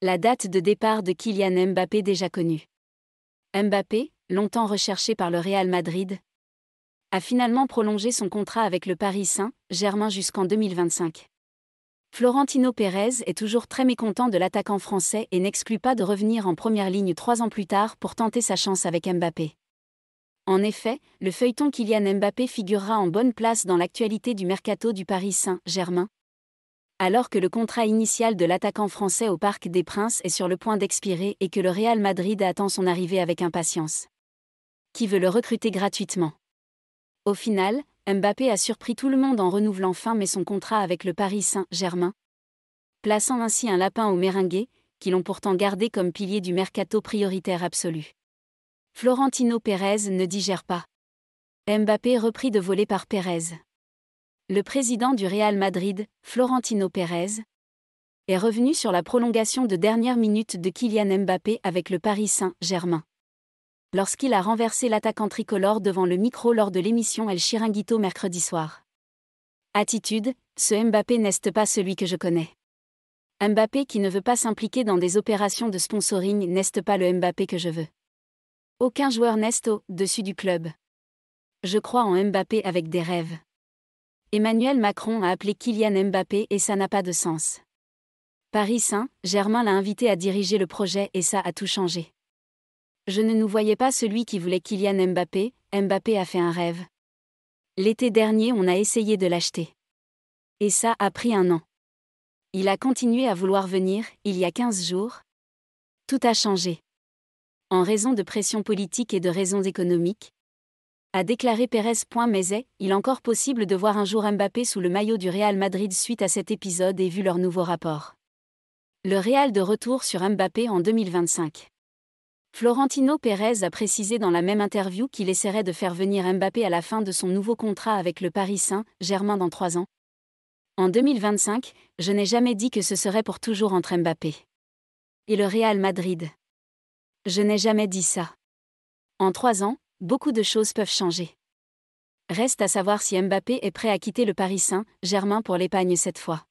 La date de départ de Kylian Mbappé déjà connue. Mbappé, longtemps recherché par le Real Madrid, a finalement prolongé son contrat avec le Paris Saint-Germain jusqu'en 2025. Florentino Pérez est toujours très mécontent de l'attaquant français et n'exclut pas de revenir en première ligne 3 ans plus tard pour tenter sa chance avec Mbappé. En effet, le feuilleton Kylian Mbappé figurera en bonne place dans l'actualité du mercato du Paris Saint-Germain, alors que le contrat initial de l'attaquant français au Parc des Princes est sur le point d'expirer et que le Real Madrid attend son arrivée avec impatience. Qui veut le recruter gratuitement? Au final, Mbappé a surpris tout le monde en renouvelant fin mai son contrat avec le Paris Saint-Germain, plaçant ainsi un lapin aux Merengues, qui l'ont pourtant gardé comme pilier du mercato prioritaire absolu. Florentino Pérez ne digère pas. Mbappé repris de voler par Pérez. Le président du Real Madrid, Florentino Pérez, est revenu sur la prolongation de dernière minute de Kylian Mbappé avec le Paris Saint-Germain, lorsqu'il a renversé l'attaquant tricolore devant le micro lors de l'émission El Chiringuito mercredi soir. Attitude, ce Mbappé n'est pas celui que je connais. Mbappé qui ne veut pas s'impliquer dans des opérations de sponsoring n'est pas le Mbappé que je veux. Aucun joueur n'est au-dessus du club. Je crois en Mbappé avec des rêves. Emmanuel Macron a appelé Kylian Mbappé et ça n'a pas de sens. Paris Saint-Germain l'a invité à diriger le projet et ça a tout changé. Je ne nous voyais pas celui qui voulait Kylian Mbappé, Mbappé a fait un rêve. L'été dernier on a essayé de l'acheter. Et ça a pris 1 an. Il a continué à vouloir venir, il y a 15 jours. Tout a changé. En raison de pression politique et de raisons économiques, a déclaré Pérez. Mais est-il encore possible de voir un jour Mbappé sous le maillot du Real Madrid suite à cet épisode et vu leur nouveau rapport? Le Real de retour sur Mbappé en 2025. Florentino Pérez a précisé dans la même interview qu'il essaierait de faire venir Mbappé à la fin de son nouveau contrat avec le Paris Saint-Germain dans 3 ans. En 2025, je n'ai jamais dit que ce serait pour toujours entre Mbappé et le Real Madrid. Je n'ai jamais dit ça. En 3 ans, beaucoup de choses peuvent changer. Reste à savoir si Mbappé est prêt à quitter le Paris Saint-Germain pour l'Espagne cette fois.